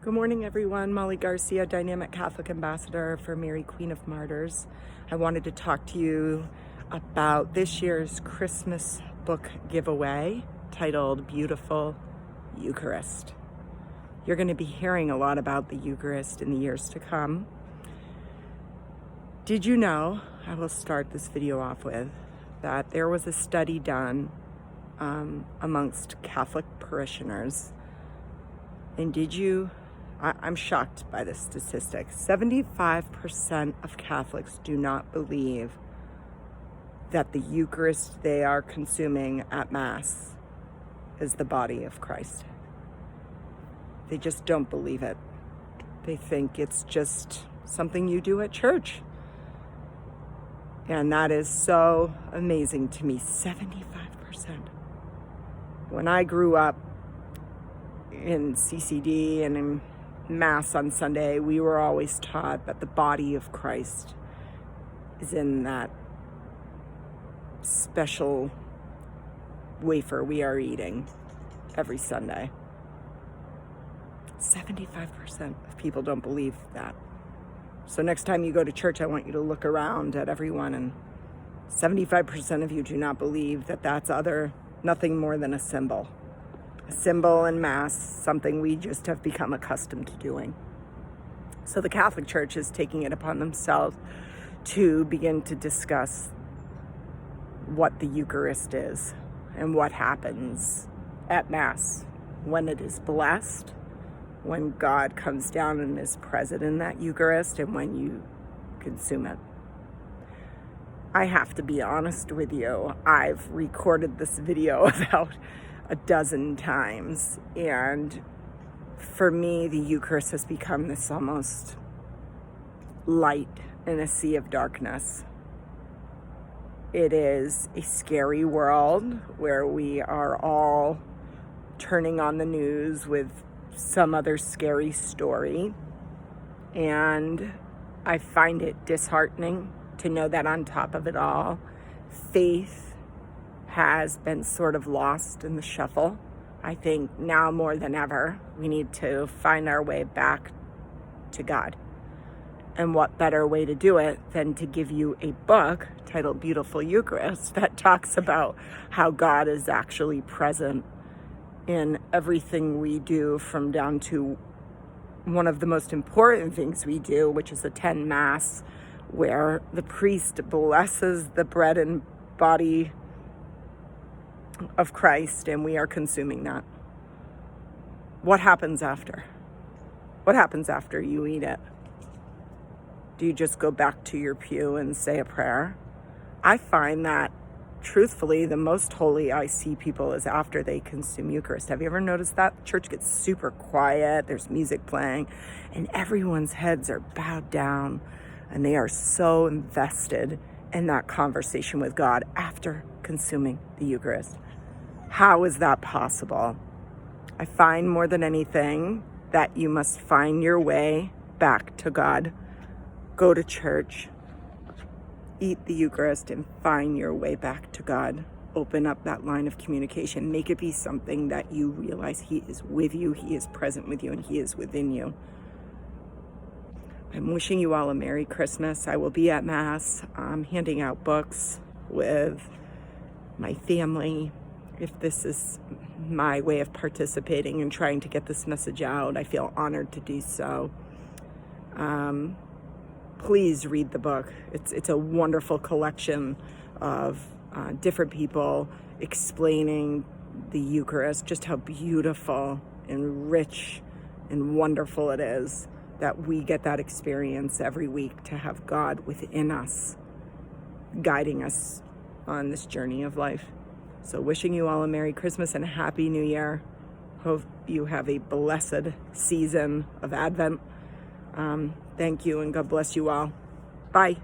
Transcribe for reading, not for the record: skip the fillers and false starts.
Good morning, everyone. Molly Garcia, Dynamic Catholic Ambassador for Mary, Queen of Martyrs. I wanted to talk to you about this year's Christmas book giveaway titled Beautiful Eucharist. You're going to be hearing a lot about the Eucharist in the years to come. Did you know, I will start this video off with, that there was a study done amongst Catholic parishioners, and I'm shocked by this statistic. 75% of Catholics do not believe that the Eucharist they are consuming at Mass is the body of Christ. They just don't believe it. They think it's just something you do at church. And that is so amazing to me, 75%. When I grew up in CCD and in Mass on Sunday, we were always taught that the body of Christ is in that special wafer we are eating every Sunday. 75% of people don't believe that. So next time you go to church, I want you to look around at everyone, and 75% of you do not believe that that's nothing more than a symbol. A symbol in Mass, something we just have become accustomed to doing. So the Catholic Church is taking it upon themselves to begin to discuss what the Eucharist is and what happens at Mass when it is blessed, when God comes down and is present in that Eucharist, and when you consume it. I have to be honest with you. I've recorded this video about a dozen times, and for me, the Eucharist has become this almost light in a sea of darkness. It is a scary world where we are all turning on the news with some other scary story, and I find it disheartening to know that on top of it all, faith has been sort of lost in the shuffle. I think now more than ever, we need to find our way back to God. And what better way to do it than to give you a book titled Beautiful Eucharist that talks about how God is actually present in everything we do, from down to one of the most important things we do, which is attend Mass, where the priest blesses the bread and body of Christ, and we are consuming that. What happens after? What happens after you eat it? Do you just go back to your pew and say a prayer? I find that, truthfully, the most holy I see people is after they consume Eucharist. Have you ever noticed that? The church gets super quiet, there's music playing, and everyone's heads are bowed down, and they are so invested in that conversation with God after consuming the Eucharist. How is that possible? I find more than anything that you must find your way back to God. Go to church, eat the Eucharist, and find your way back to God. Open up that line of communication. Make it be something that you realize He is with you, He is present with you, and He is within you. I'm wishing you all a Merry Christmas. I will be at Mass handing out books with my family. If this is my way of participating and trying to get this message out, I feel honored to do so. Please read the book. It's a wonderful collection of different people explaining the Eucharist, just how beautiful and rich and wonderful it is that we get that experience every week to have God within us, guiding us on this journey of life. So wishing you all a Merry Christmas and a Happy New Year. Hope you have a blessed season of Advent. Thank you, and God bless you all. Bye.